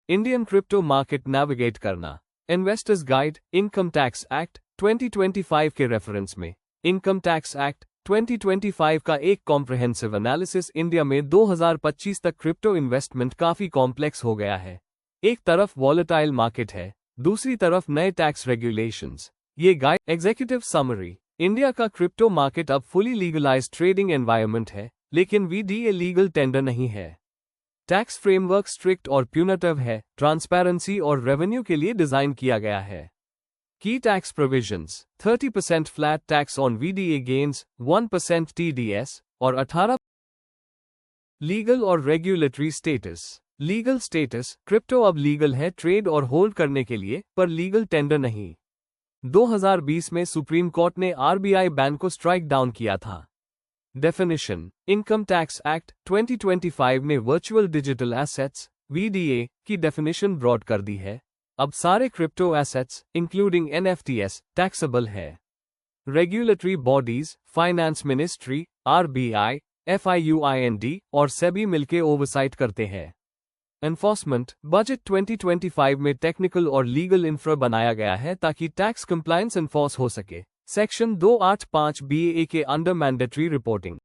Indian crypto market navigate करना। Investors guide income tax act 2025 के reference में income tax act 2025 का एक कॉम्प्रिहेंसिव एनालिसिस। इंडिया में 2025 तक क्रिप्टो इन्वेस्टमेंट काफी कॉम्प्लेक्स हो गया है। एक तरफ वॉलेटाइल मार्केट है, दूसरी तरफ नए टैक्स रेगुलेशंस। ये गाइड एग्जीक्यूटिव समरी। इंडिया का क्रिप्टो मार्केट अब फुली लीगलाइज्ड ट्रेडिंग एनवायरनमेंट है, लेकिन वीडीए लीगल टेंडर नहीं है। टैक्स फ्रेमवर्क स्ट्रिक्ट और प्यूनेटिव है, ट्रांसपेरेंसी और रेवेन्यू के लिए डिजाइन किया गया है। की tax provisions 30% flat tax on VDA gains, 1% TDS और 18। लीगल और regulatory status. Legal status, crypto अब लीगल है ट्रेड और होल्ड करने के लिए, पर लीगल टेंडर नहीं। 2020 में सुप्रीम कोर्ट ने आरबीआई बैन को स्ट्राइक डाउन किया था। डेफिनेशन। इनकम टैक्स एक्ट 2025 ने वर्चुअल डिजिटल एसेट्स वीडीए की डेफिनेशन ब्रॉड कर दी है। अब सारे crypto assets including NFTs taxable है। Regulatory bodies, finance ministry, RBI, FIU IND और सेबी मिलकर ओवरसाइट करते हैं। एनफोर्समेंट। बजट 2025 में टेक्निकल और लीगल इंफ्रा बनाया गया है ताकि टैक्स कंप्लायंस एनफोर्स हो सके। सेक्शन 285 बीए के under mandatory reporting.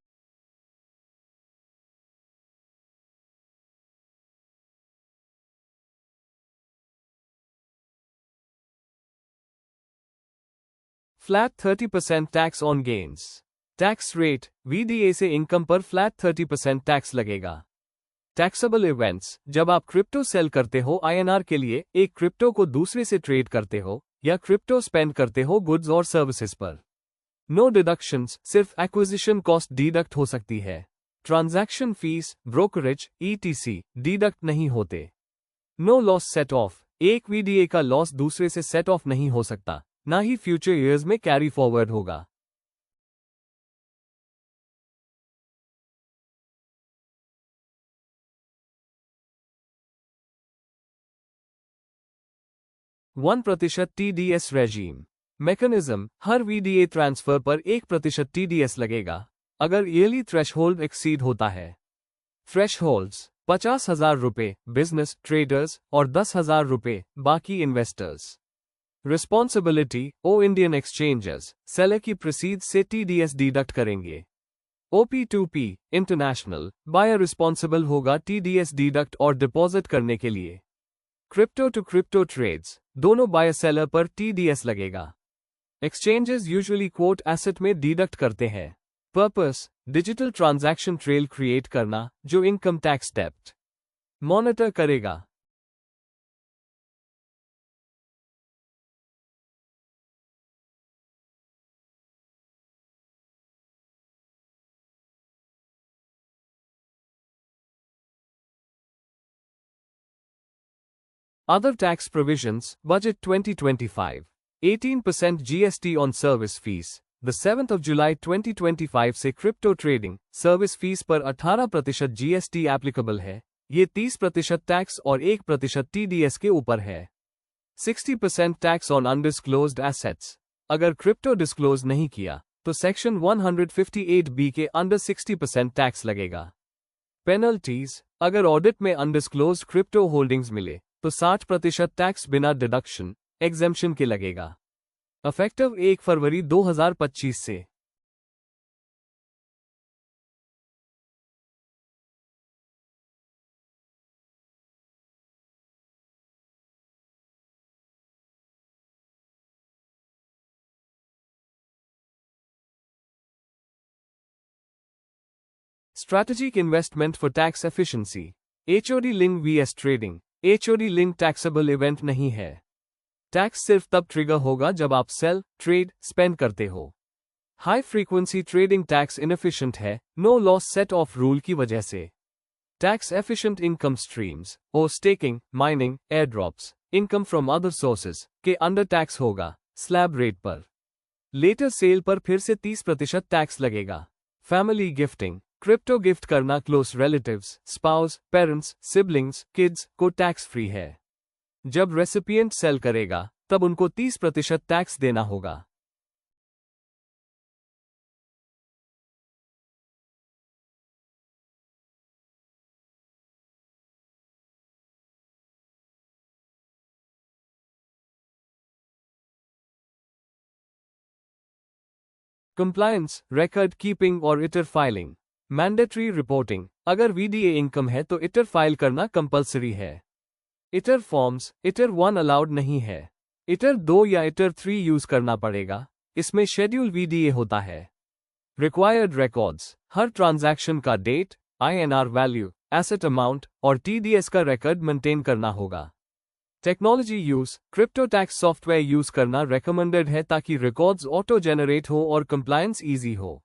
Flat 30% tax on gains. Tax rate. VDA से इनकम पर फ्लैट 30% टैक्स लगेगा। Taxable events. जब आप क्रिप्टो सेल करते हो आईएनआर के लिए, एक क्रिप्टो को दूसरे से ट्रेड करते हो, या क्रिप्टो स्पेंड करते हो गुड्स और सर्विसेज पर। नो डिडक्शंस, सिर्फ एक्विजिशन कॉस्ट डिडक्ट हो सकती है। Transaction fees, brokerage, ETC deduct नहीं होते। No loss set off. एक वीडीए का लॉस दूसरे से सेट ऑफ नहीं हो सकता, ना ही फ्यूचर ईयर्स में कैरी फॉरवर्ड होगा। वन प्रतिशत टीडीएस रेजीम। मैकेनिज्म। हर वीडीए ट्रांसफर पर 1% टीडीएस लगेगा अगर ईयरली थ्रेशहोल्ड एक्सीड होता है। थ्रेशहोल्ड्स 50,000 रुपये बिजनेस ट्रेडर्स और 10,000 रुपये बाकी इन्वेस्टर्स। रिस्पॉन्सिबिलिटी। ओ इंडियन एक्सचेंजेस सेलर की प्रोसीड्स से टीडीएस डिडक्ट करेंगे। OP2P इंटरनेशनल बायर रिस्पॉन्सिबल होगा टीडीएस डिडक्ट और डिपॉजिट करने के लिए। क्रिप्टो टू क्रिप्टो ट्रेड्स, दोनों बायर सेलर पर टीडीएस लगेगा। एक्सचेंजेस यूजुअली क्वोट एसेट में डिडक्ट करते हैं। Purpose. Digital transaction trail create करना जो इनकम टैक्स डेप्ट मॉनिटर करेगा। Other tax provisions, Budget 2025. 18% GST on service fees. The 7th of July 2025 से क्रिप्टो ट्रेडिंग सर्विस फीस पर 18% GST एप्लीकेबल है। ये 30% टैक्स और 1% TDS के ऊपर है। 60% टैक्स ऑन अनडिस्क्लोज्ड एसेट्स। अगर क्रिप्टो डिस्क्लोज नहीं किया, तो सेक्शन 158B के अंडर 60% टैक्स लगेगा। पेनल्टीज। अगर ऑडिट में अनडिस्क्लोज्ड क्रिप्टो होल्डिंग्स मिले, तो 60% टैक्स बिना डिडक्शन एग्जेम्पशन के लगेगा। इफेक्टिव 1 फरवरी 2025 से। Strategic investment for tax efficiency. HOD link VS trading. HOD link taxable event नहीं है। टैक्स सिर्फ तब ट्रिगर होगा जब आप सेल, ट्रेड, स्पेंड करते हो। High frequency trading tax inefficient है, no loss set off rule की वजह से। टैक्स एफिशिएंट इनकम स्ट्रीम्स और staking, mining, airdrops, income from other sources के अंडर टैक्स होगा स्लैब रेट पर। लेटर सेल पर फिर से 30% टैक्स लगेगा। Family gifting. क्रिप्टो गिफ्ट करना close relatives, spouse, parents, siblings, kids को टैक्स फ्री है। जब रेसिपिएंट सेल करेगा, तब उनको 30% टैक्स देना होगा। कंप्लायंस, रिकॉर्ड कीपिंग और इटर फाइलिंग। मैंडेटरी रिपोर्टिंग, अगर वीडीए इनकम है तो इटर फाइल करना कंपलसरी है। इटर फॉर्म्स, इटर 1 अलाउड नहीं है। इटर 2 या इटर 3 यूज करना पड़ेगा, इसमें शेड्यूल वीडीए होता है। रिक्वायर्ड रिकॉर्ड्स, हर ट्रांजैक्शन का date, INR value, asset amount और TDS का रिकॉर्ड मेंटेन करना होगा। Technology use, crypto tax software use करना रेकमेंडेड है ताकि रिकॉर्ड्स ऑटो जनरेट हो और कंप्लायंस इजी हो।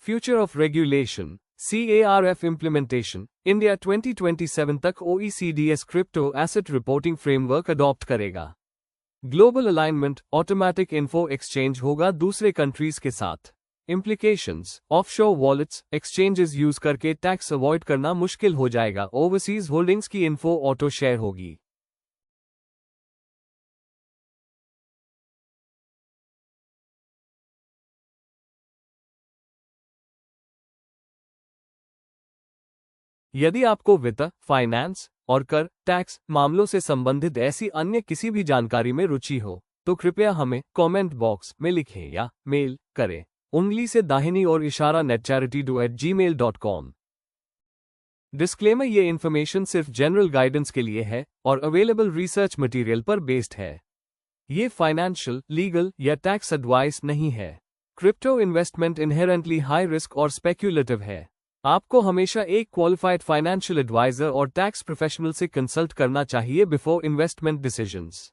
Future of regulation, CARF implementation, India 2027 तक OECD's crypto asset reporting framework adopt करेगा। Global alignment, automatic info exchange होगा दूसरे कंट्रीज के साथ। Implications, offshore wallets, exchanges use करके टैक्स अवॉइड करना मुश्किल हो जाएगा। ओवरसीज होल्डिंग्स की इन्फो ऑटो शेयर होगी। यदि आपको वित्त, फाइनेंस और कर, टैक्स मामलों से संबंधित ऐसी अन्य किसी भी जानकारी में रुचि हो, तो कृपया हमें कमेंट बॉक्स में लिखें या मेल करें। उंगली से दाहिनी और इशारा netcharitydo@gmail.com। डिस्क्लेमर, ये इन्फॉर्मेशन सिर्फ जनरल गाइडेंस के लिए है और अवेलेबल रिसर्च मटेरियल पर बेस्ड है। ये फाइनेंशियल, लीगल या टैक्स एडवाइस नहीं है। Crypto investment inherently high risk और स्पेक्यूलेटिव है। आपको हमेशा एक क्वालिफाइड फाइनेंशियल एडवाइजर और टैक्स प्रोफेशनल से कंसल्ट करना चाहिए बिफोर इन्वेस्टमेंट डिसीजंस।